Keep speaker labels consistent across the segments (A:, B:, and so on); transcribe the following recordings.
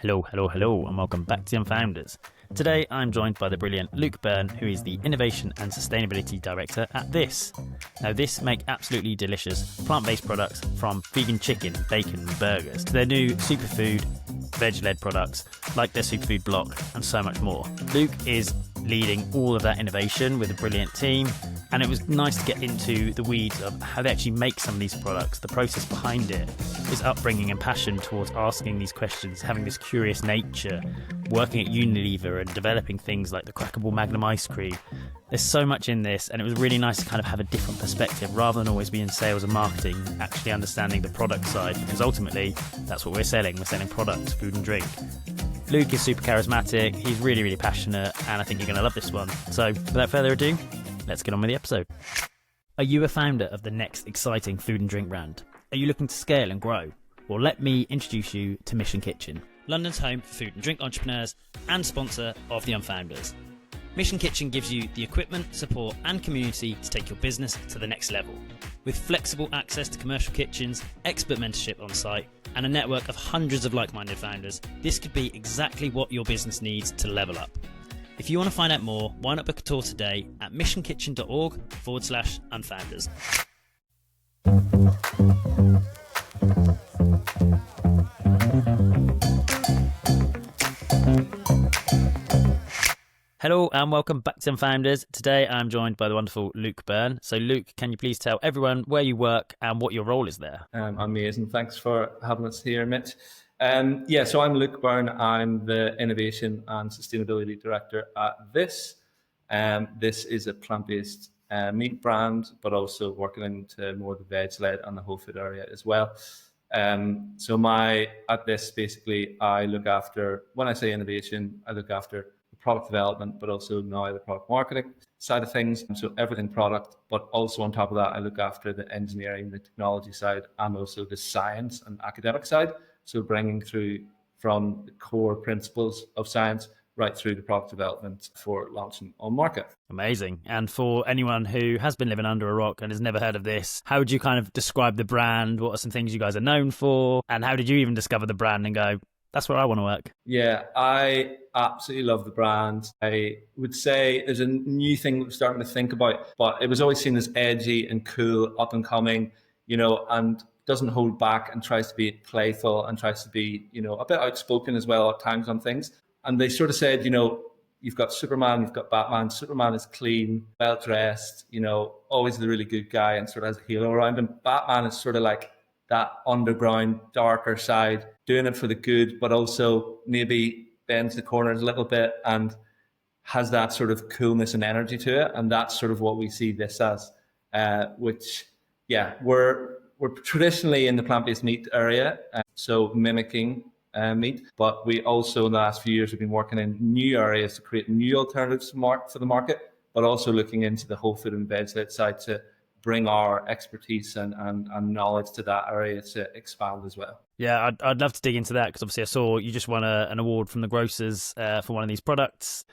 A: Hello, hello, hello, and welcome back to Unfounders. Today I'm joined by the brilliant Luke Byrne, who is the Innovation and Sustainability Director at This. Now, This make absolutely delicious plant-based products from vegan chicken, bacon, and burgers to their new superfood, veg-led products like their superfood block and so much more. Luke is leading all of that innovation with a brilliant team, and it was nice to get into the weeds of how they actually make some of these products, the process behind it, his upbringing and passion towards asking these questions, having this curious nature, working at Unilever and developing things like the crackable Magnum ice cream. There's so much in this, and it was really nice to kind of have a different perspective rather than always be in sales and marketing, actually understanding the product side, because ultimately that's what we're selling. We're selling products, food and drink. Luke is super charismatic, he's really, really passionate, and I think you're going to love this one. So without further ado, let's get on with the episode. Are you a founder of the next exciting food and drink brand? Are you looking to scale and grow? Well, let me introduce you to Mission Kitchen, London's home for food and drink entrepreneurs and sponsor of the Unfounders. Mission Kitchen gives you the equipment, support and community to take your business to the next level. With flexible access to commercial kitchens, expert mentorship on site, and a network of hundreds of like-minded founders, this could be exactly what your business needs to level up. If you want to find out more, why not book a tour today at missionkitchen.org/unfounders. Hello and welcome back to Unfounders. Today I'm joined by the wonderful Luke Byrne. So Luke, can you please tell everyone where you work and what your role is there?
B: Amazing. Thanks for having us here, Mitch. So I'm Luke Byrne. I'm the Innovation and Sustainability Director at This. This is a plant-based meat brand, but also working into more the veg-led and the whole food area as well. At This, basically, I look after, when I say innovation, I look after the product development, but also now the product marketing side of things. So everything product, but also on top of that, I look after the engineering, the technology side, and also the science and academic side. So bringing through from the core principles of science right through to product development for launching on market.
A: Amazing. And for anyone who has been living under a rock and has never heard of This, how would you kind of describe the brand? What are some things you guys are known for? And how did you even discover the brand and go, that's where I want to work?
B: Yeah, I absolutely love the brand. I would say there's a new thing we're starting to think about, but it was always seen as edgy and cool, up and coming, and doesn't hold back and tries to be playful and tries to be, a bit outspoken as well at times on things. And they sort of said, you've got Superman, you've got Batman. Superman is clean, well-dressed, always the really good guy and sort of has a halo around him. Batman is sort of like that underground, darker side, doing it for the good, but also maybe bends the corners a little bit and has that sort of coolness and energy to it. And that's sort of what we see This as, we're traditionally in the plant-based meat area, so mimicking meat, but we also in the last few years have been working in new areas to create new alternatives for the market, but also looking into the whole food and veg-led side to bring our expertise and knowledge to that area to expand as well.
A: Yeah, I'd love to dig into that because obviously I saw you just won an award from the grocers for one of these products.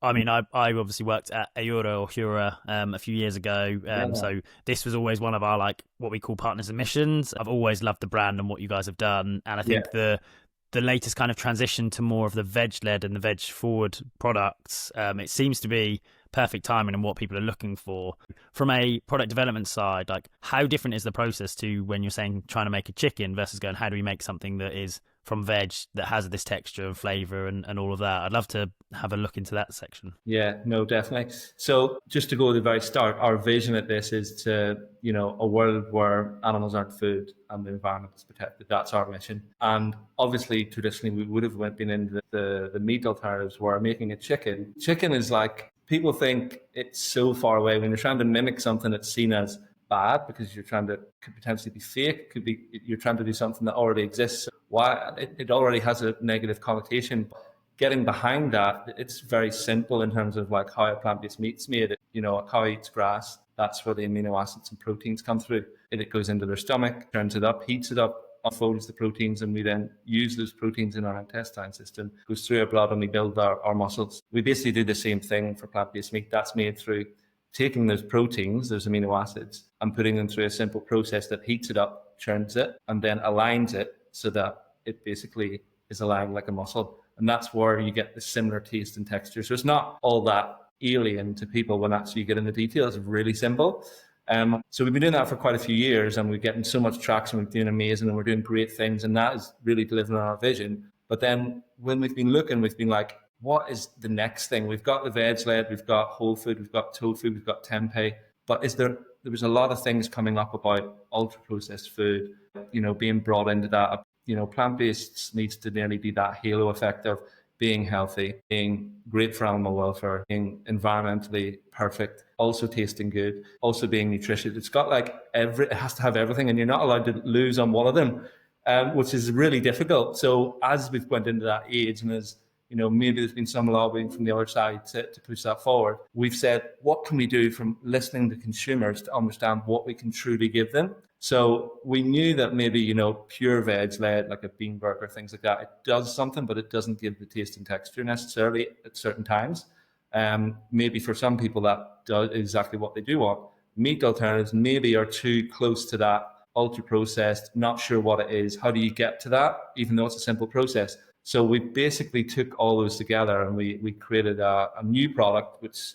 A: I mean, I obviously worked at Ayura or Hura a few years ago. So this was always one of our, what we call partners and missions. I've always loved the brand and what you guys have done. And I think the latest kind of transition to more of the veg-led and the veg-forward products, it seems to be perfect timing and what people are looking for. From a product development side, how different is the process to when you're saying trying to make a chicken versus going, how do we make something that is from veg that has this texture and flavour and all of that? I'd love to have a look into that section.
B: Yeah, no, definitely. So just to go to the very start, our vision at This is to, a world where animals aren't food and the environment is protected. That's our mission. And obviously, traditionally, we would have been into the meat alternatives where making a chicken. Chicken is people think it's so far away. When you're trying to mimic something that's seen as bad because could potentially be fake, you're trying to do something that already exists. Why it already has a negative connotation. Getting behind that, it's very simple in terms of how a plant-based meat's made. A cow eats grass. That's where the amino acids and proteins come through. It goes into their stomach, turns it up, heats it up, unfolds the proteins, and we then use those proteins in our intestine system, goes through our blood, and we build our muscles. We basically do the same thing for plant-based meat. That's made through taking those proteins, those amino acids, and putting them through a simple process that heats it up, churns it, and then aligns it so that it basically is aligned like a muscle. And that's where you get the similar taste and texture. So it's not all that alien to people when actually you get in the details. It's really simple. So we've been doing that for quite a few years, and we're getting so much traction. We're doing amazing, and we're doing great things, and that is really delivering on our vision. But then when we've been looking, we've been like, what is the next thing? We've got the veg-lead, we've got whole food, we've got tofu, we've got tempeh, but there was a lot of things coming up about ultra-processed food, being brought into that. Plant-based needs to nearly be that halo effect of being healthy, being great for animal welfare, being environmentally perfect, also tasting good, also being nutritious. It's got it has to have everything, and you're not allowed to lose on one of them, which is really difficult. So as we've went into that age, and as maybe there's been some lobbying from the other side to push that forward, we've said, what can we do from listening to consumers to understand what we can truly give them? So we knew that maybe, pure veg-led, like a bean burger, things like that, it does something, but it doesn't give the taste and texture necessarily at certain times. Maybe for some people that does exactly what they do want. Meat alternatives maybe are too close to that ultra-processed, not sure what it is. How do you get to that, even though it's a simple process? So we basically took all those together, and we created a new product which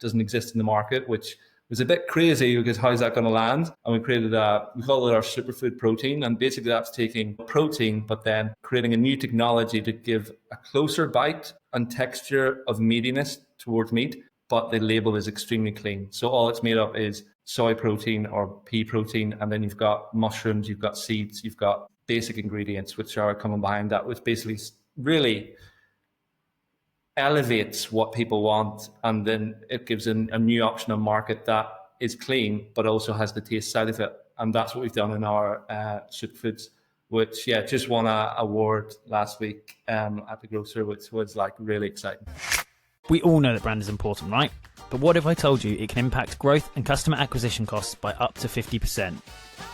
B: doesn't exist in the market, which was a bit crazy because how's that going to land? And we created we call it our superfood protein. And basically that's taking protein, but then creating a new technology to give a closer bite and texture of meatiness towards meat, but the label is extremely clean. So all it's made of is soy protein or pea protein. And then you've got mushrooms, you've got seeds, you've got basic ingredients, which are coming behind that, which basically really elevates what people want, and then it gives a new option on market that is clean but also has the taste side of it. And that's what we've done in our superfoods, which just won an award last week at the grocer, which was really exciting.
A: We all know that brand is important, right? But what if I told you it can impact growth and customer acquisition costs by up to 50%?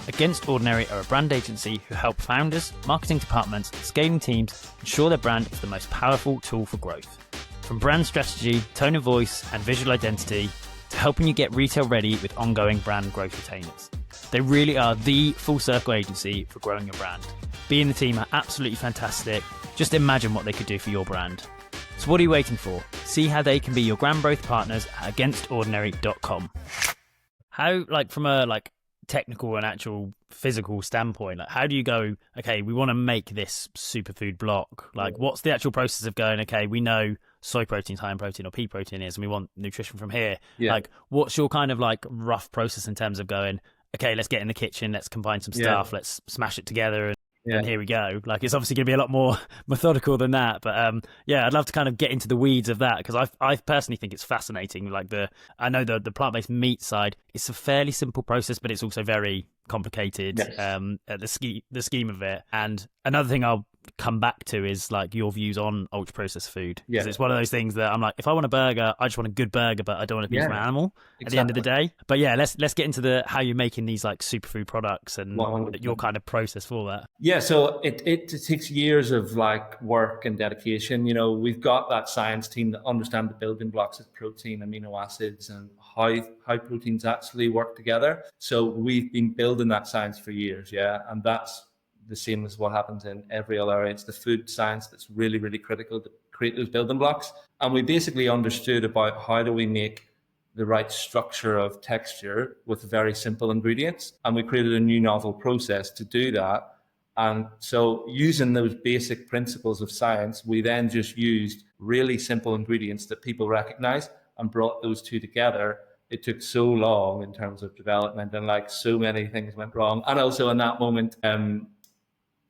A: Against Ordinary are a brand agency who help founders, marketing departments, scaling teams ensure their brand is the most powerful tool for growth. From brand strategy, tone of voice, and visual identity, to helping you get retail ready with ongoing brand growth retainers. They really are the full circle agency for growing your brand. Bea and the team are absolutely fantastic. Just imagine what they could do for your brand. So what are you waiting for? See how they can be your brand growth partners at againstordinary.com. How, from a technical and actual physical standpoint, how do you go, okay, we want to make this superfood block? What's the actual process of going, okay, we know soy protein's high in protein or pea protein is, and we want nutrition from here. What's your kind of rough process in terms of going, okay, let's get in the kitchen, let's combine some stuff, let's smash it together, and here we go. It's obviously going to be a lot more methodical than that, but I'd love to kind of get into the weeds of that, because I personally think it's fascinating. I know the plant-based meat side, it's a fairly simple process, but it's also very complicated.
B: Yes.
A: At the scheme of it. And another thing I'll come back to is your views on ultra processed food, because it's one of those things that I'm like, if I want a burger, I just want a good burger, but I don't want to be from an animal at the end of the day. But let's get into how you're making these superfood products and 100%. Your kind of process for that.
B: So it takes years of work and dedication. We've got that science team that understand the building blocks of protein, amino acids, and how proteins actually work together. So we've been building that science for years, and that's the same as what happens in every other area. It's the food science that's really, really critical to create those building blocks. And we basically understood about how do we make the right structure of texture with very simple ingredients. And we created a new novel process to do that. And so using those basic principles of science, we then just used really simple ingredients that people recognize and brought those two together. It took so long in terms of development, and so many things went wrong. And also in that moment,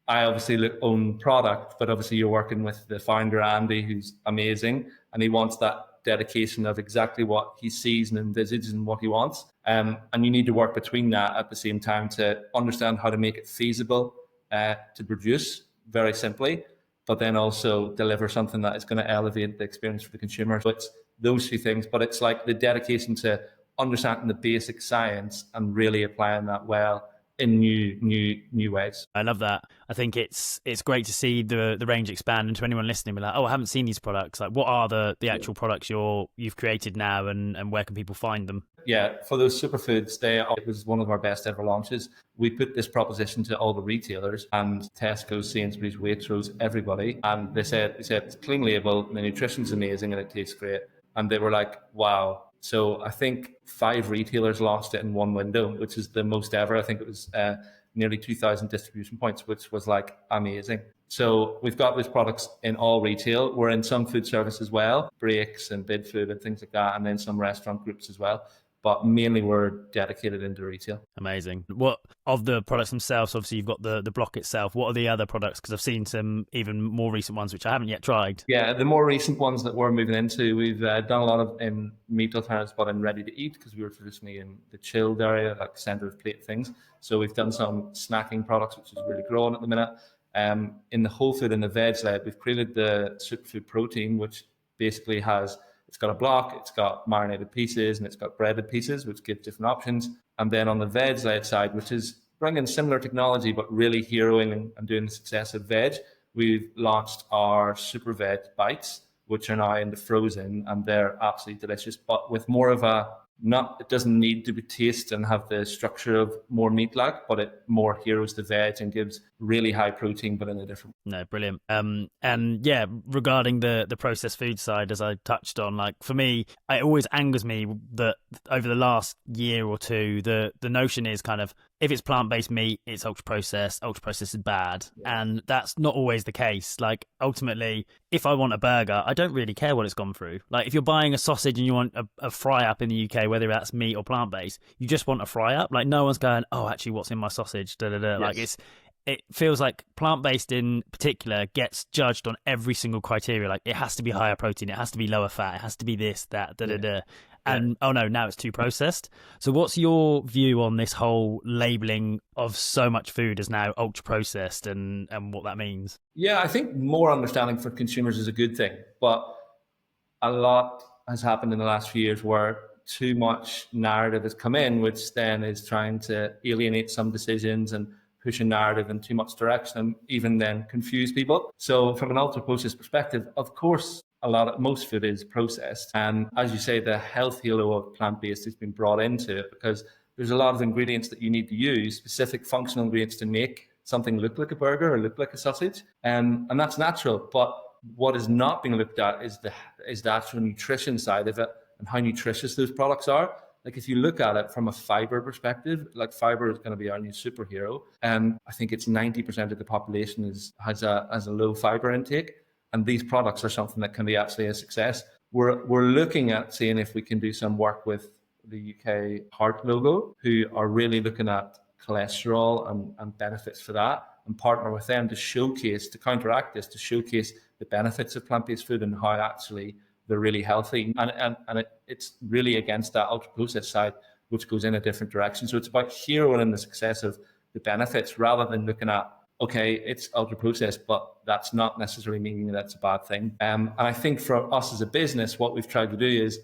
B: I obviously own product, but obviously you're working with the founder, Andy, who's amazing, and he wants that dedication of exactly what he sees and envisages and what he wants. And you need to work between that at the same time to understand how to make it feasible to produce, very simply, but then also deliver something that is going to elevate the experience for the consumer. So it's those two things, but it's the dedication to understanding the basic science and really applying that well in new ways.
A: I love that. I think it's great to see the range expand, and to anyone listening, be like, oh, I haven't seen these products. Like, what are the actual products you've created now, and where can people find them?
B: Yeah, for those superfoods, it was one of our best ever launches. We put this proposition to all the retailers and Tesco, Sainsbury's, Waitrose, everybody, and they said it's clean label, the nutrition's amazing, and it tastes great. And they were like, wow. So I think 5 retailers launched it in one window, which is the most ever. I think it was nearly 2,000 distribution points, which was like amazing. So we've got those products in all retail. We're in some food service as well, breaks and bid food and things like that, and then some restaurant groups as well. But mainly we're dedicated into retail.
A: Amazing. What of the products themselves? Obviously, you've got the block itself. What are the other products? Because I've seen some even more recent ones, which I haven't yet tried.
B: Yeah, the more recent ones that we're moving into, we've done a lot of in meat alternatives, but in ready to eat, because we were traditionally in the chilled area, like center of plate things. So we've done some snacking products, which is really growing at the minute. In the whole food and the veg-lead, we've created the superfood protein, which basically it's got a block, it's got marinated pieces, and it's got breaded pieces, which give different options. And then on the veg-led side, which is bringing similar technology, but really heroing and doing the success of veg, we've launched our super veg bites, which are now in the frozen, and they're absolutely delicious, but with more of it doesn't need to be taste and have the structure of more meat-like, but it more heroes the veg and gives really high protein, but in a different.
A: No, brilliant. And yeah, regarding the processed food side, as I touched on, like for me, it always angers me that over the last year or two, the notion is kind of, if it's plant-based meat, it's ultra-processed is bad. Yeah. And that's not always the case. Like, ultimately, if I want a burger, I don't really care what it's gone through. Like, if you're buying a sausage and you want a fry-up in the UK, whether that's meat or plant-based, you just want a fry-up. Like, no one's going, oh, actually, what's in my sausage? Da, da, da. Yes. Like, it feels like plant-based in particular gets judged on every single criteria. Like, it has to be higher protein, it has to be lower fat, it has to be this, that, da, da, da. And oh no, now it's too processed. So what's your view on this whole labeling of so much food as now ultra processed and what that means?
B: Yeah, I think more understanding for consumers is a good thing, but a lot has happened in the last few years where too much narrative has come in, which then is trying to alienate some decisions and push a narrative in too much direction, and even then confuse people. So from an ultra processed perspective, of course, most food is processed. And as you say, the health halo of plant-based has been brought into it because there's a lot of ingredients that you need to use, specific functional ingredients to make something look like a burger or look like a sausage. And that's natural. But what is not being looked at is the actual nutrition side of it and how nutritious those products are. Like, if you look at it from a fiber perspective, like, fiber is going to be our new superhero. And I think it's 90% of the population has a low fiber intake. And these products are something that can be absolutely a success. We're looking at seeing if we can do some work with the UK Heart logo, who are really looking at cholesterol and benefits for that, and partner with them to counteract this, to showcase the benefits of plant-based food and how actually they're really healthy. And it's really against that ultra-processed side, which goes in a different direction. So it's about heroing the success of the benefits rather than looking at, okay, it's ultra processed, but that's not necessarily meaning that's a bad thing. And I think for us as a business, what we've tried to do is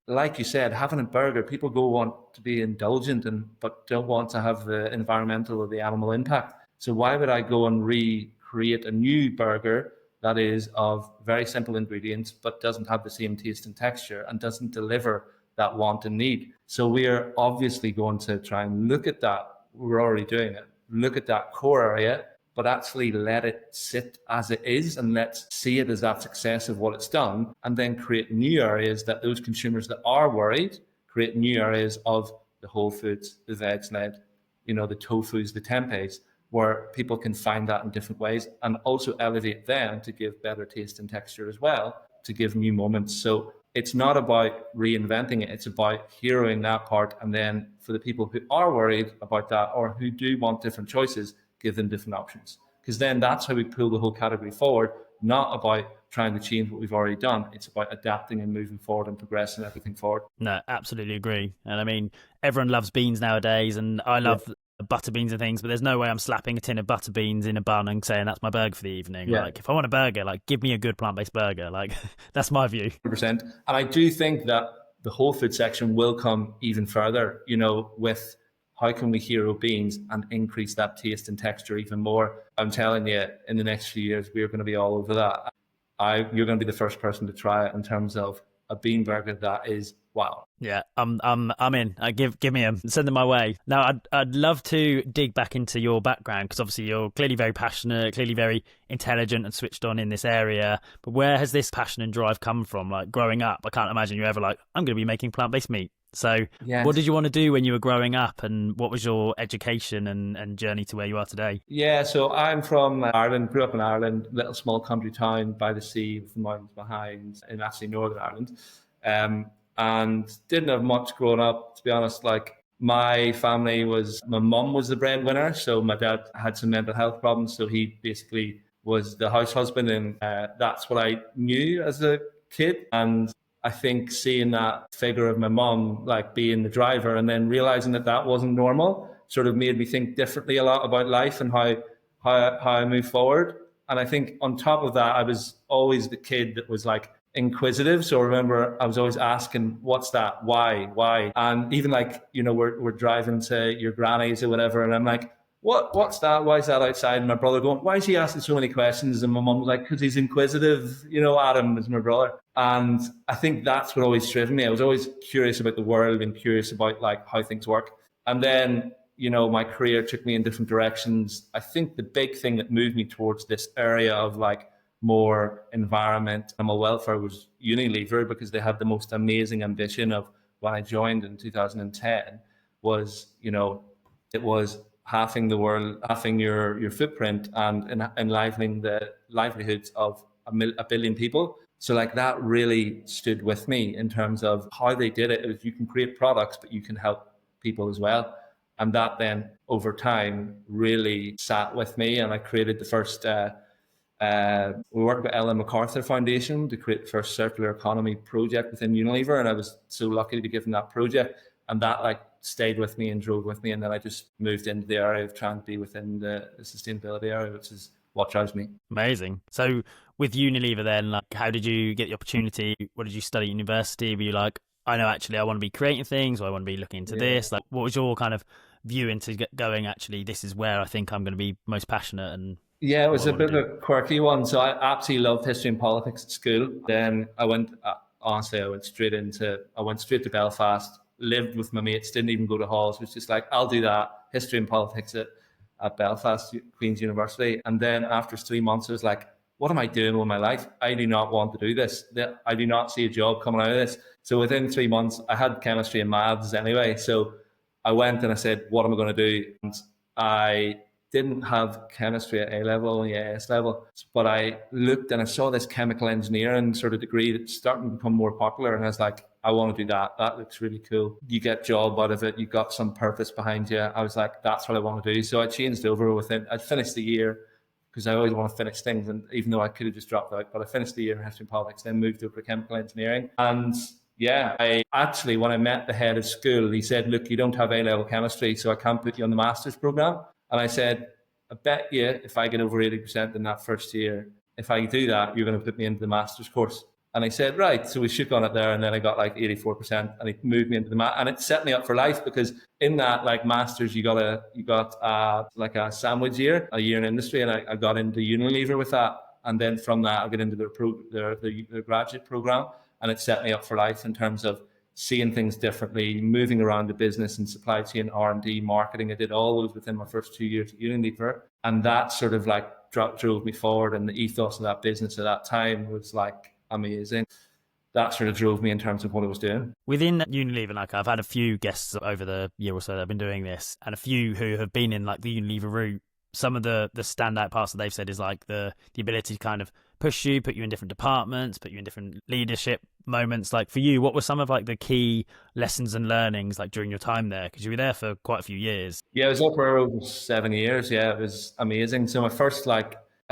B: like you said, having a burger, people want to be indulgent but don't want to have the environmental or the animal impact. So why would I go and recreate a new burger that is of very simple ingredients, but doesn't have the same taste and texture and doesn't deliver that want and need? So we are obviously going to try and look at that. We're already doing it. Look at that core area, but actually let it sit as it is, and let's see it as that success of what it's done, and then create new areas that those consumers that are worried, create new areas of the whole foods, the veg-led, the tofus, the tempehs, where people can find that in different ways, and also elevate them to give better taste and texture as well, to give new moments. So it's not about reinventing it. It's about heroing that part. And then for the people who are worried about that or who do want different choices, give them different options. Because then that's how we pull the whole category forward, not about trying to change what we've already done. It's about adapting and moving forward and progressing everything forward.
A: No, absolutely agree. And I mean, everyone loves beans nowadays, and I love butter beans and things, but there's no way I'm slapping a tin of butter beans in a bun and saying that's my burger for the evening. Yeah. Like, if I want a burger, like, give me a good plant-based burger. Like, that's my view.
B: 100%. And I do think that the whole food section will come even further, with how can we hero beans and increase that taste and texture even more? I'm telling you, in the next few years, we're going to be all over that. You're going to be the first person to try it in terms of a bean burger that is wow.
A: Yeah, I'm in. Give me them. Send them my way. Now, I'd love to dig back into your background, because obviously you're clearly very passionate, clearly very intelligent and switched on in this area. But where has this passion and drive come from? Like growing up, I can't imagine you ever like, I'm going to be making plant-based meat. So
B: Yes.
A: What did you want to do when you were growing up, and what was your education and journey to where you are today?
B: Yeah, so I'm from Ireland, grew up in Ireland, little small country town by the sea with the mountains behind, in actually Northern Ireland. And didn't have much growing up, to be honest. Like my family my mum was the breadwinner, so my dad had some mental health problems, so he basically was the house husband, and that's what I knew as a kid. And I think seeing that figure of my mum, like being the driver, and then realizing that that wasn't normal, sort of made me think differently a lot about life and how I move forward. And I think on top of that, I was always the kid that was like inquisitive. So I remember I was always asking, what's that? Why? And even like, we're driving to your granny's or whatever. And I'm like, what's that? Why is that outside? And my brother going, why is he asking so many questions? And my mum was like, because he's inquisitive. Adam is my brother. And I think that's what always driven me. I was always curious about the world and curious about like how things work. And then, my career took me in different directions. I think the big thing that moved me towards this area of like more environment, animal welfare, was Unilever, because they had the most amazing ambition of when I joined in 2010 was, it was halving your footprint and enlivening the livelihoods of a billion people. So like that really stood with me in terms of how they did it. Is you can create products, but you can help people as well. And that then over time really sat with me. And I created the first, we worked with Ellen MacArthur Foundation to create the first circular economy project within Unilever. And I was so lucky to be given that project. And that like stayed with me and drove with me. And then I just moved into the area of trying to be within the sustainability area, which is what drives me.
A: Amazing. So with Unilever then, like, how did you get the opportunity? What did you study at university? Were you like, I know actually I want to be creating things, or I want to be looking into this? Like, what was your kind of view into going, actually, this is where I think I'm going to be most passionate? And
B: yeah, it was a bit of a quirky one. So I absolutely loved history and politics at school. Then I went straight to Belfast, lived with my mates, didn't even go to halls. It was just like, I'll do that, history and politics at Belfast, Queen's University. And then after 3 months, I was like, what am I doing with my life? I do not want to do this. I do not see a job coming out of this. So within 3 months, I had chemistry and maths anyway. So I went and I said, what am I going to do? And I didn't have chemistry at A level, only AS level. But I looked and I saw this chemical engineering sort of degree that's starting to become more popular. And I was like, I want to do that. That looks really cool. You get job out of it. You got some purpose behind you. I was like, that's what I want to do. So I changed over I'd finished the year, because I always want to finish things. And even though I could have just dropped out, but I finished the year in history and politics, then moved over to chemical engineering. And yeah, when I met the head of school, he said, look, you don't have A-level chemistry, so I can't put you on the master's program. And I said, I bet you if I get over 80% in that first year, if I do that, you're going to put me into the master's course. And I said, right. So we shook on it there, and then I got like 84%, and he moved me into and it set me up for life, because in that like masters, you got like a sandwich year, a year in industry, and I got into Unilever with that, and then from that I got into the graduate program, and it set me up for life in terms of seeing things differently, moving around the business and supply chain, R&D, marketing. I did all those within my first 2 years at Unilever, and that sort of like drove me forward, and the ethos of that business at that time was like amazing. That sort of drove me in terms of what I was doing.
A: Within Unilever, like I've had a few guests over the year or so that have been doing this, and a few who have been in like the Unilever route. Some of the standout parts that they've said is like the ability to kind of push you, put you in different departments, put you in different leadership moments. Like for you, what were some of like the key lessons and learnings like during your time there? Because you were there for quite a few years.
B: Yeah, I was up for over 7 years. Yeah, it was amazing. So my first, I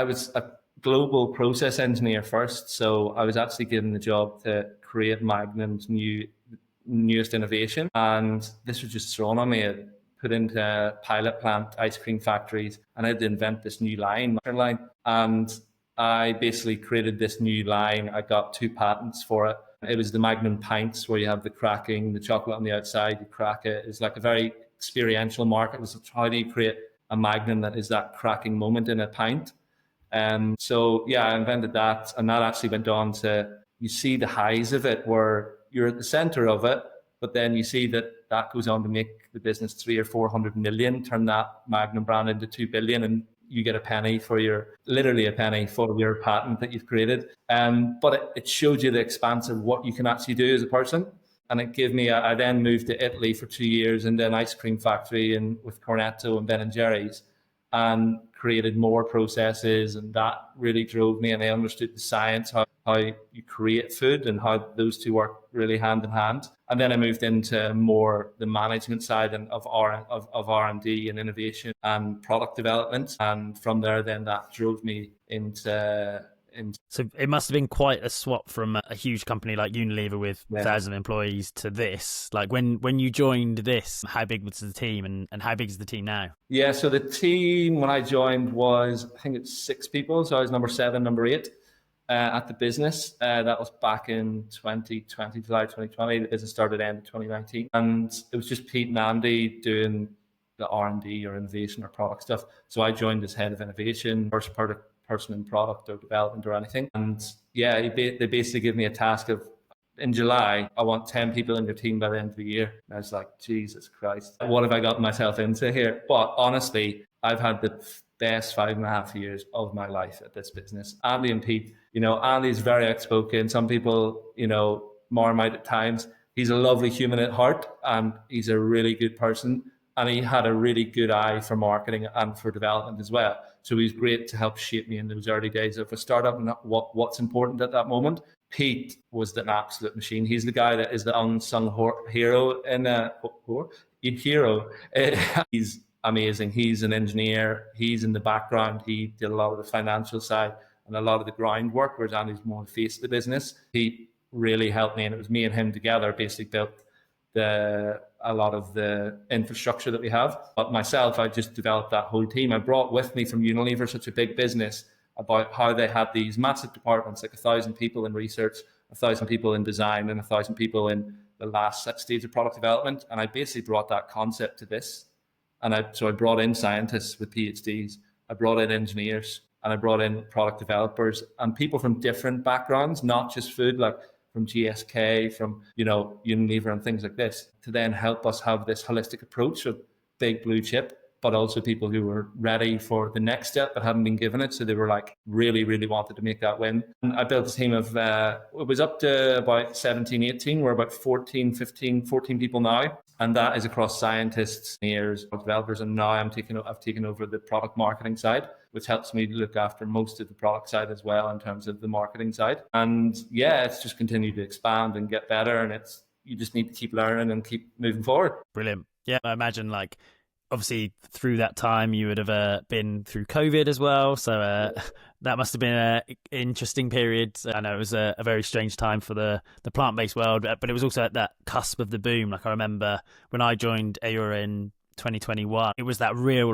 B: was a global process engineer first. So I was actually given the job to create Magnum's newest innovation. And this was just thrown on me. I put into pilot plant ice cream factories, and I had to invent this new line. And I basically created this new line. I got 2 patents for it. It was the Magnum pints, where you have the cracking, the chocolate on the outside, you crack it. It's like a very experiential market. It was how do you create a magnum that is that cracking moment in a pint? So yeah, I invented that, and that actually went on to, you see the highs of it where you're at the center of it, but then you see that goes on to make the business 300 or 400 million, turn that Magnum brand into 2 billion, and you get literally a penny for your patent that you've created. But it showed you the expanse of what you can actually do as a person. And it gave me, I then moved to Italy for 2 years and then ice cream factory and with Cornetto and Ben and Jerry's, and created more processes, and that really drove me. And I understood the science, how you create food and how those two work really hand in hand. And then I moved into more the management side and of R&D and innovation and product development. And from there, then that drove me into.
A: So it must have been quite a swap from a huge company like Unilever with 1,000 employees to this. Like when you joined this, how big was the team and how big is the team now?
B: Yeah, so the team when I joined was, I think it's 6 people. So I was number 7, number 8 at the business. That was back in 2020, July 2020. The business started end of 2019. And it was just Pete and Andy doing the R&D or innovation or product stuff. So I joined as head of innovation, first person in product or development or anything. And yeah, they basically give me a task of, in July, I want 10 people in your team by the end of the year. And I was like, Jesus Christ, what have I gotten myself into here? But honestly, I've had the best 5.5 years of my life at this business. Andy and Pete, Andy's very outspoken. Some people, mar him out at times. He's a lovely human at heart, and he's a really good person. And he had a really good eye for marketing and for development as well. So he's great to help shape me in those early days of a startup and what's important at that moment. Pete was an absolute machine. He's the guy that is the unsung hero He's amazing. He's an engineer. He's in the background. He did a lot of the financial side and a lot of the groundwork, whereas Andy's more the face of the business. Pete really helped me, and it was me and him together basically built a lot of the infrastructure that we have. But myself, I just developed that whole team. I brought with me from Unilever, such a big business, about how they had these massive departments, like 1,000 people in research, 1,000 people in design, and 1,000 people in the last stage of product development. And I basically brought that concept to this. So I brought in scientists with PhDs, I brought in engineers, and I brought in product developers and people from different backgrounds, not just food, like from GSK, from Unilever and things like this, to then help us have this holistic approach of big blue chip, but also people who were ready for the next step but hadn't been given it. So they were like really, really wanted to make that win. And I built a team of, it was up to about 17, 18. We're about 14 people now. And that is across scientists, engineers, developers. And now I've taken over the product marketing side, which helps me look after most of the product side as well in terms of the marketing side. And yeah, it's just continued to expand and get better. And you just need to keep learning and keep moving forward.
A: Brilliant. Yeah, I imagine obviously through that time you would have been through COVID as well. So that must have been an interesting period. I know it was a very strange time for the plant-based world, but it was also at that cusp of the boom. Like I remember when I joined Aura in 2021, it was that real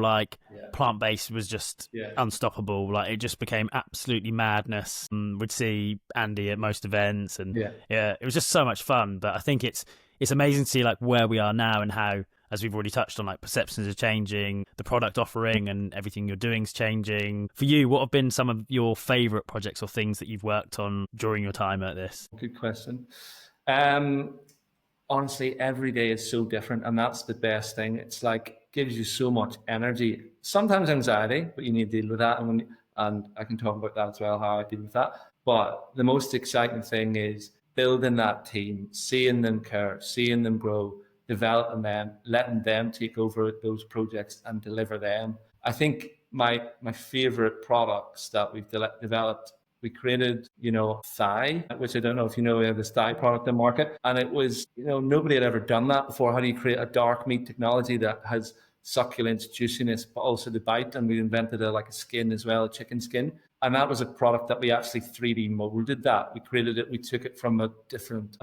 A: plant-based was just unstoppable. Like it just became absolutely madness. We'd see Andy at most events and it was just so much fun. But I think it's amazing to see where we are now and how, as we've already touched on, perceptions are changing, the product offering and everything you're doing is changing. For you, what have been some of your favorite projects or things that you've worked on during your time at this?
B: Good question. Honestly, every day is so different, and that's the best thing. It's gives you so much energy, sometimes anxiety, but you need to deal with that. And I can talk about that as well, how I deal with that. But the most exciting thing is building that team, seeing them care, seeing them grow, developing them, letting them take over those projects and deliver them. I think my favorite products that we've developed, we created, thigh, which I don't know if you know, we have this thigh product in market. And it was, nobody had ever done that before. How do you create a dark meat technology that has succulence, juiciness, but also the bite? And we invented a skin as well, a chicken skin. And that was a product that we actually 3D molded that. We created it, we took it from a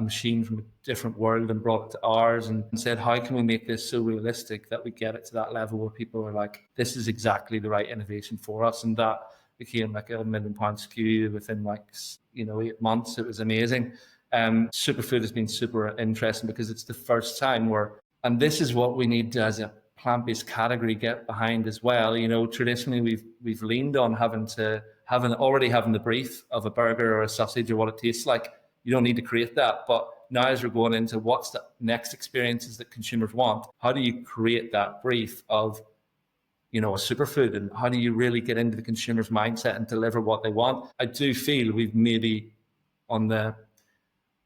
B: machine from a different world and brought it to ours and said, how can we make this so realistic that we get it to that level where people are like, this is exactly the right innovation for us? And that became a £1 million SKU within 8 months. It was amazing. Superfood has been super interesting because it's the first time where And this is what we need to, as a plant-based category, get behind as well. Traditionally we've leaned on having the brief of a burger or a sausage or what it tastes like. You don't need to create that. But now as we're going into what's the next experiences that consumers want, how do you create that brief of a superfood, and how do you really get into the consumer's mindset and deliver what they want? I do feel we've maybe on the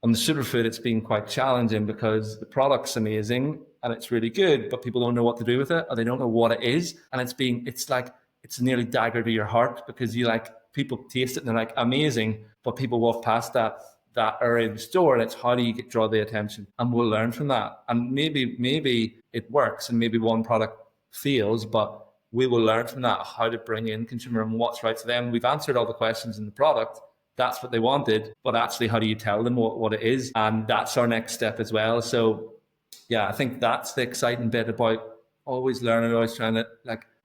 B: superfood, it's been quite challenging because the product's amazing and it's really good, but people don't know what to do with it, or they don't know what it is. And it's nearly dagger to your heart, because people taste it and they're like, amazing, but people walk past that area of the store, and it's how do you draw the attention? And we'll learn from that. And maybe it works and maybe one product fails, but we will learn from that how to bring in consumer and what's right for them. We've answered all the questions in the product. That's what they wanted, but actually, how do you tell them what it is? And that's our next step as well. So yeah, I think that's the exciting bit about always learning, always trying to,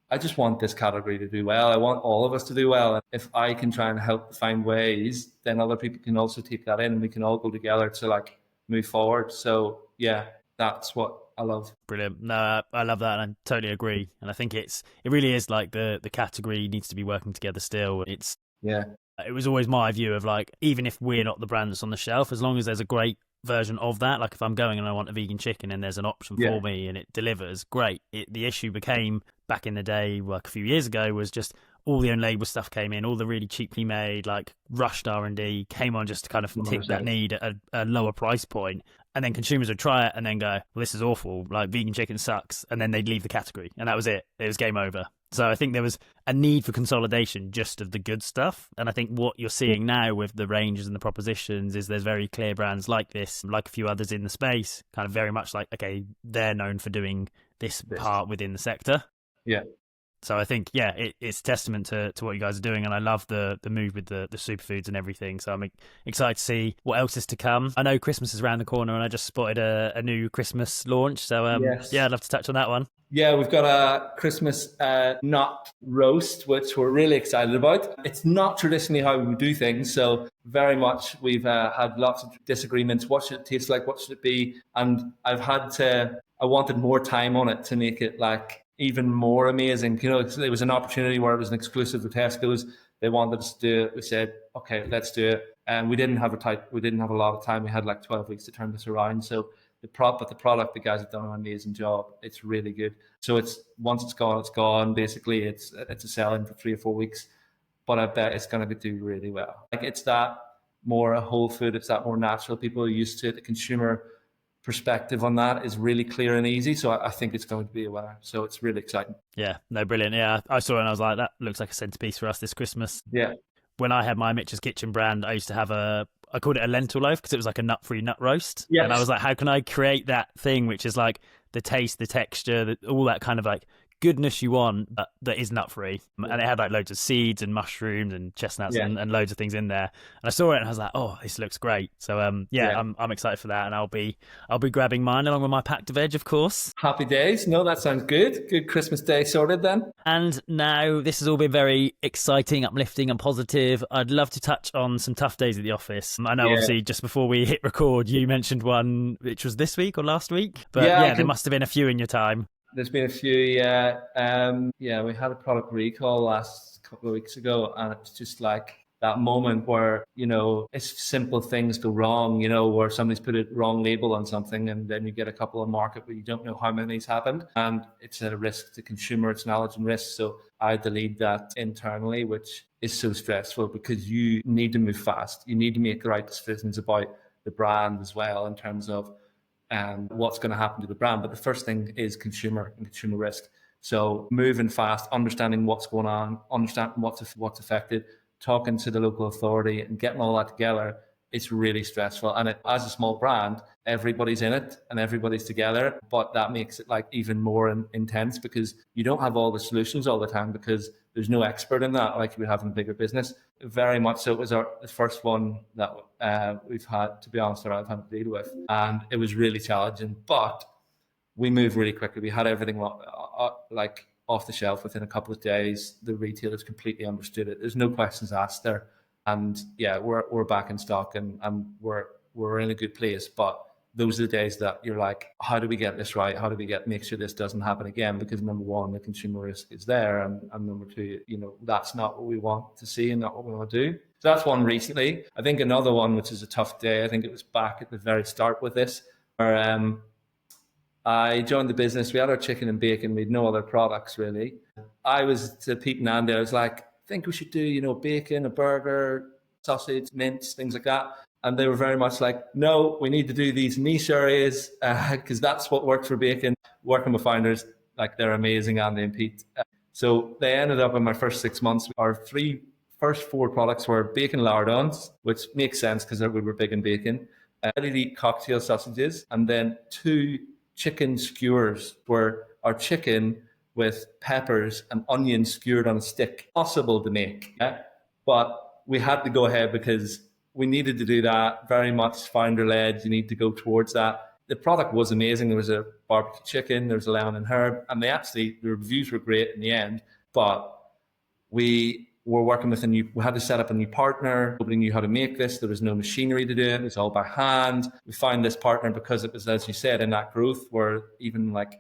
B: I just want this category to do well. I want all of us to do well. And if I can try and help find ways, then other people can also take that in, and we can all go together to move forward. So yeah, that's what I love.
A: Brilliant. No, I love that, and I totally agree. And I think it really is the category needs to be working together still. It was always my view of even if we're not the brand that's on the shelf, as long as there's a great version of that, if I'm going and I want a vegan chicken and there's an option for me and it delivers, great. The issue became back in the day, a few years ago, was just all the own label stuff came in, all the really cheaply made, rushed R&D came on just to kind of tick that need at a lower price point. And then consumers would try it and then go, well, this is awful, vegan chicken sucks. And then they'd leave the category, and that was it. It was game over. So I think there was a need for consolidation just of the good stuff. And I think what you're seeing now with the ranges and the propositions is there's very clear brands like this, like a few others in the space, kind of very much okay, they're known for doing this part within the sector.
B: Yeah.
A: So I think, it's testament to what you guys are doing. And I love the move with the superfoods and everything. So I'm excited to see what else is to come. I know Christmas is around the corner, and I just spotted a new Christmas launch. So I'd love to touch on that one.
B: Yeah, we've got a Christmas nut roast, which we're really excited about. It's not traditionally how we do things, so very much we've had lots of disagreements. What should it taste like? What should it be? And I wanted more time on it to make it even more amazing. There was an opportunity where it was an exclusive to Tesco's. They wanted us to do it. We said, okay, let's do it. And we didn't have a lot of time. We had 12 weeks to turn this around. So the product, the guys have done an amazing job. It's really good. So once it's gone, it's gone. Basically, it's a sell-in for 3 or 4 weeks, but I bet it's going to do really well. It's that more whole food. It's that more natural. People are used to it. The consumer perspective on that is really clear and easy. So I think it's going to be a winner. So it's really exciting.
A: Yeah, no, brilliant. Yeah, I saw it and I was like, that looks like a centerpiece for us this Christmas.
B: Yeah.
A: When I had my Mitch's Kitchen brand, I used to have I called it a lentil loaf because it was a nut-free nut roast.
B: Yes.
A: And I was like, how can I create that thing which is the taste, the texture, all that kind of goodness you want, but that is nut-free. And it had loads of seeds and mushrooms and chestnuts and loads of things in there. And I saw it and I was like, oh, this looks great. So I'm excited for that, and I'll be grabbing mine along with my packed veg, of course.
B: Happy days. No, that sounds good. Good Christmas day sorted then.
A: And now this has all been very exciting, uplifting and positive. I'd love to touch on some tough days at the office. I know obviously just before we hit record, you mentioned one which was this week or last week, but there must have been a few in your time.
B: There's been a few, we had a product recall last couple of weeks ago, and it's just that moment where, it's simple things go wrong, where somebody's put a wrong label on something, and then you get a couple on market, but you don't know how many's happened, and it's a risk to consumer, it's knowledge and risk. So I had to lead that internally, which is so stressful because you need to move fast. You need to make the right decisions about the brand as well in terms of what's going to happen to the brand. But the first thing is consumer and consumer risk. So moving fast, understanding what's going on, understanding what's affected, talking to the local authority and getting all that together, it's really stressful. And as a small brand, everybody's in it and everybody's together, but that makes it even more intense because you don't have all the solutions all the time because there's no expert in that like you would have in a bigger business. Very much so. It was the first one that we've had, to be honest, that I've had to deal with. And it was really challenging, but we moved really quickly. We had everything off the shelf within a couple of days. The retailers completely understood it. There's no questions asked there. And we're back in stock and we're in a good place. But those are the days that you're like, how do we get this right? How do we make sure this doesn't happen again? Because number one, the consumer risk is there. And number two, that's not what we want to see and not what we want to do. So that's one recently. I think another one, which is a tough day, I think it was back at the very start with this, where I joined the business. We had our chicken and bacon. We had no other products really. I was to Pete and Andy, I was like, I think we should do, bacon, a burger, sausage, mince, things like that. And they were very much like, no, we need to do these niche areas because that's what works for bacon. Working with founders, like they're amazing, Andy and Pete. So they ended up in my first 6 months. Our first four products were bacon lardons, which makes sense because we were big in bacon, ready-to-eat cocktail sausages, and then 2 chicken skewers, were our chicken with peppers and onions skewered on a stick. Possible to make, yeah? But we had to go ahead because we needed to do that. Very much founder-led. You need to go towards that. The product was amazing. There was a barbecue chicken, there was a lemon and herb, and the reviews were great in the end. But we were working with we had to set up a new partner. Nobody knew how to make this. There was no machinery to do it. It was all by hand. We found this partner because it was, as you said, in that growth where even like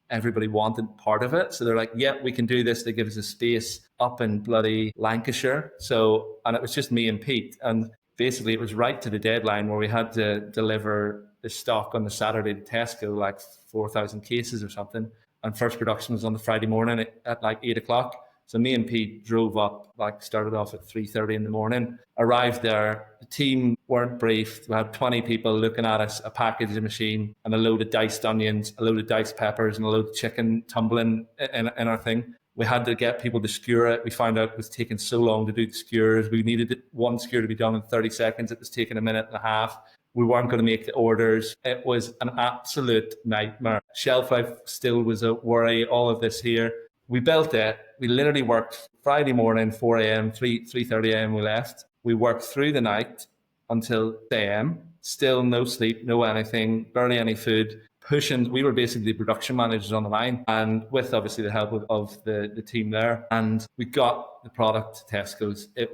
B: everybody wanted part of it. So they're like, yeah, we can do this. They give us a space up in bloody Lancashire. And it was just me and Pete. And basically it was right to the deadline where we had to deliver the stock on the Saturday to Tesco, like 4,000 cases or something. And first production was on the Friday morning at like 8 o'clock. So me and Pete drove up, started off at 3:30 in the morning, arrived there. The team weren't briefed. We had 20 people looking at us, a packaging machine and a load of diced onions, a load of diced peppers and a load of chicken tumbling in our thing. We had to get people to skewer it. We found out it was taking so long to do the skewers. We needed one skewer to be done in 30 seconds. It was taking a minute and a half. We weren't going to make the orders. It was an absolute nightmare. Shelf life still was a worry, all of this here. We built it. We literally worked Friday morning, 4 a.m., 3:30 a.m. we left. We worked through the night until 6 a.m. Still no sleep, no anything, barely any food. Pushing, we were basically production managers on the line, and with obviously the help of the team there. And we got the product to Tesco's. It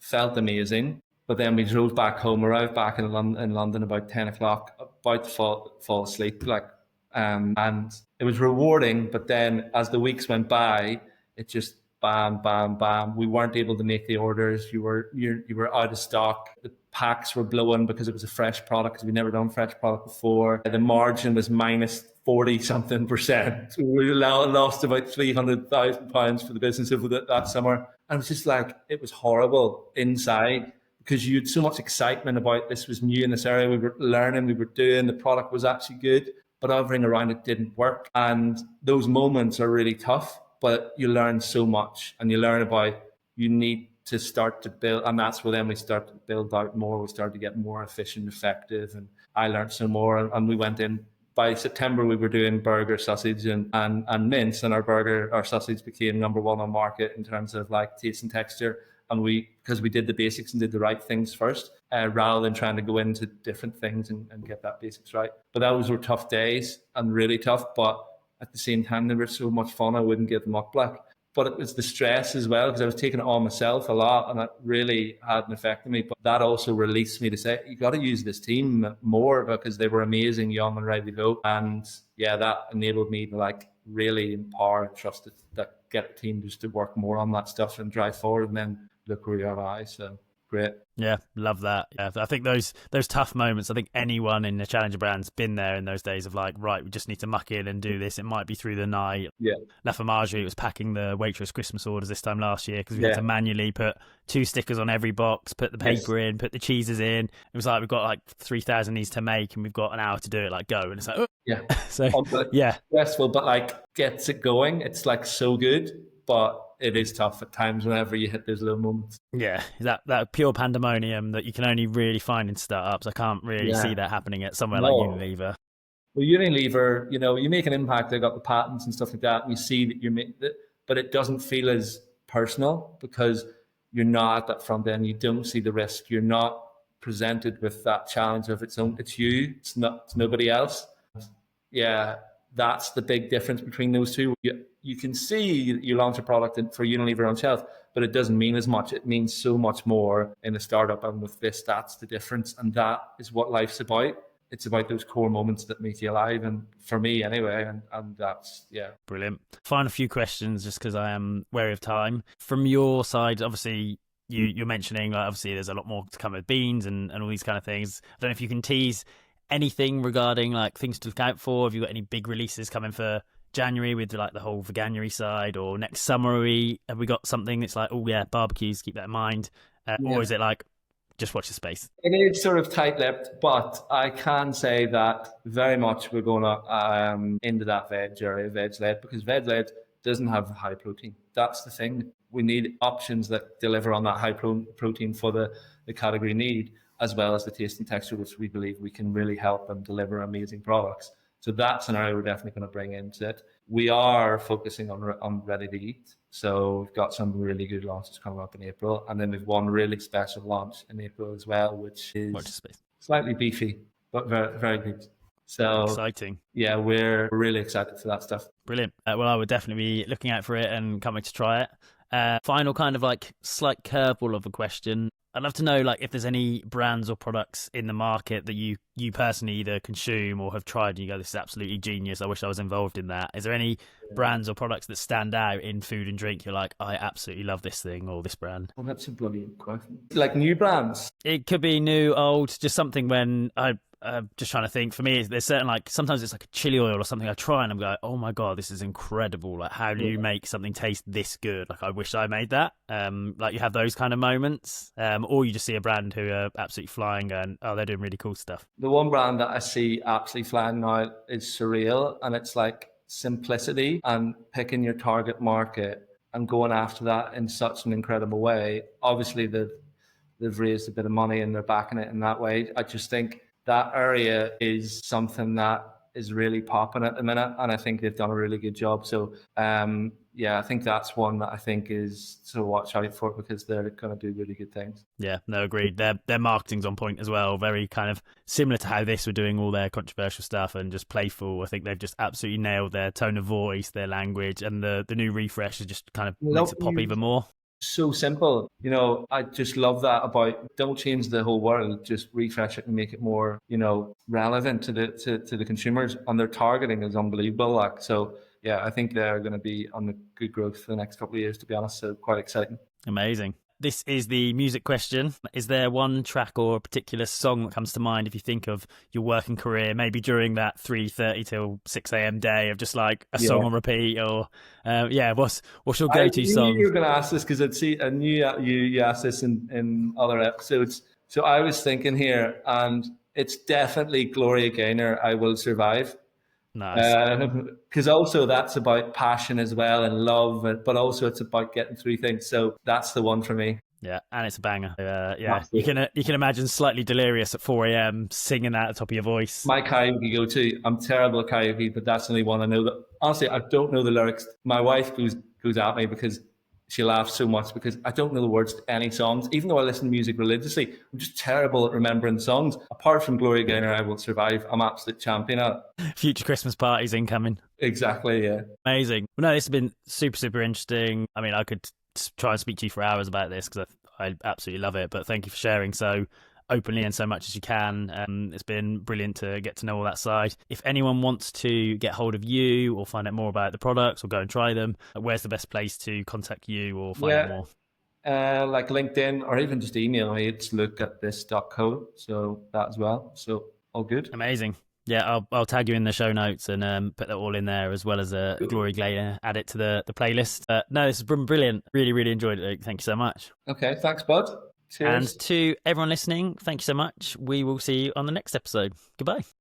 B: felt amazing. But then we drove back home, arrived back in London about 10 o'clock, about to fall asleep. And it was rewarding, but then as the weeks went by, it just bam, bam, bam. We weren't able to make the orders. You were out of stock. The packs were blowing because it was a fresh product, because we'd never done fresh product before. The margin was minus 40 something %. We lost about £300,000 for the business over that summer. And it was just it was horrible inside, because you had so much excitement about this was new in this area. We were learning, we were doing, the product was actually good, but everything around it didn't work. And those moments are really tough, but you learn so much, and you learn about you need to start to build. And that's where then we start to build out more. We started to get more efficient, effective. And I learned some more, and we went in. By September, we were doing burger, sausage, and mince, and our sausage became number one on market in terms of taste and texture. And because we did the basics and did the right things first, rather than trying to go into different things and get that basics right. But those were tough days and really tough. But at the same time, they were so much fun, I wouldn't give them up. But it was the stress as well, because I was taking it on myself a lot, and it really had an effect on me. But that also released me to say, you got to use this team more, because they were amazing, young and ready to go. And yeah, that enabled me to really empower and trust it, that get the team just to work more on that stuff and drive forward. And then look where you are now. So great.
A: Yeah, love that. Yeah, I think those tough moments, I think anyone in the Challenger brand's been there in those days of right, we just need to muck in and do this. It might be through the night.
B: Yeah.
A: La Marjorie was packing the Waitrose Christmas orders this time last year, because we had to manually put 2 stickers on every box, put the paper in, put the cheeses in. It was we've got 3,000 of these to make, and we've got an hour to do it. Go, and it's
B: yeah.
A: So yeah,
B: stressful, but gets it going. It's so good, but it is tough at times whenever you hit those low moments.
A: Yeah, that pure pandemonium that you can only really find in startups. I can't really see that happening at somewhere like Unilever.
B: Well, Unilever, you make an impact. They got the patents and stuff like that, and you see that you make it, but it doesn't feel as personal, because you're not at that front end. You don't see the risk. You're not presented with that challenge of its own. It's you. It's nobody else. Yeah, that's the big difference between those two. You can see you launch a product for Unilever on shelf, but it doesn't mean as much. It means so much more in a startup. And with this, that's the difference. And that is what life's about. it's about those core moments that make you alive, and for me anyway, and that's, yeah.
A: Brilliant. Final few questions, just because I am wary of time. From your side, obviously, you're mentioning, like, obviously there's a lot more to come with beans and all these kind of things. I don't know if you can tease anything regarding like things to look out for. Have you got any big releases coming for January with like the whole veganuary side, or next summer? Have we got something that's like, oh yeah, barbecues, keep that in mind? Or is it like, just watch the space?
B: It is sort of tight-lipped, but I can say that very much we're going to into that veg area, veg-led, because veg-led doesn't have high protein. That's the thing. We need options that deliver on that high protein for the category need, as well as the taste and texture, which we believe we can really help them deliver amazing products. So that's an area we're definitely going to bring into it. We are focusing on ready to eat. So we've got some really good launches coming up in April. And then we've one really special launch in April as well, which is slightly beefy, but very, very good. So
A: exciting.
B: Yeah, we're really excited for that stuff.
A: Brilliant. Well, I would definitely be looking out for it and coming to try it. Final kind of like slight curveball of a question. I'd love to know, like, if there's any brands or products in the market that you personally either consume or have tried and you go, this is absolutely genius, I wish I was involved in that. Is there any brands or products that stand out in food and drink? You're like, I absolutely love this thing or this brand.
B: Well, that's a brilliant question. Like new brands?
A: It could be new, old, just something. When just trying to think, for me, there's certain, like, sometimes it's like a chili oil or something I try and I'm going, oh my God, this is incredible. Like, how do you make something taste this good? Like, I wish I made that. Like, you have those kind of moments, or you just see a brand who are absolutely flying and, oh, they're doing really cool stuff.
B: The one brand that I see absolutely flying now is Surreal, and it's like simplicity and picking your target market and going after that in such an incredible way. Obviously, they've raised a bit of money and they're backing it in that way. I just think that area is something that is really popping at the minute, and I think they've done a really good job. So yeah, I think that's one that I think is to watch out for, because they're going to do really good things.
A: Yeah, no, agreed. Their marketing's on point as well. Very kind of similar to how this were doing all their controversial stuff and just playful. I think they've just absolutely nailed their tone of voice, their language, and the new refresh is just kind of makes it pop even more.
B: So simple. You know, I just love that about, don't change the whole world, just refresh it and make it more, you know, relevant to the consumers, and their targeting is unbelievable. Like, so yeah, I think they're going to be on the good growth for the next couple of years, to be honest. So quite exciting.
A: Amazing. This is the music question. Is there one track or a particular song that comes to mind if you think of your working career, maybe during that 3:30 till 6 a.m. day of just like a song on repeat, or what's your go-to song?
B: You were going to ask this because I knew you asked this in other episodes. So I was thinking here, and it's definitely Gloria Gaynor, I Will Survive.
A: Nice.
B: Because also that's about passion as well and love, but also it's about getting through things. So that's the one for me.
A: Yeah, and it's a banger. Yeah, you can imagine slightly delirious at 4 a.m. singing that at the top of your voice.
B: My karaoke go-to. I'm terrible at karaoke, but that's the only one I know. That honestly, I don't know the lyrics. My wife goes at me because she laughs so much, because I don't know the words to any songs, even though I listen to music religiously. I'm just terrible at remembering songs. Apart from Gloria Gaynor, I Will Survive, I'm absolute champion at it.
A: Future Christmas parties incoming.
B: Exactly, yeah.
A: Amazing. Well, no, this has been super, super interesting. I mean, I could try and speak to you for hours about this because I absolutely love it, but thank you for sharing so openly and so much as you can. It's been brilliant to get to know all that side. If anyone wants to get hold of you or find out more about the products or go and try them, where's the best place to contact you or find out more?
B: Like LinkedIn, or even just email me. It's look@this.co, so that as well. So all good.
A: Amazing. Yeah, I'll tag you in the show notes and put that all in there, as well as Gloria Gaynor, add it to the playlist. No, this has been brilliant. Really, really enjoyed it, Luke. Thank you so much.
B: Okay, thanks, bud. Cheers.
A: And to everyone listening, thank you so much. We will see you on the next episode. Goodbye.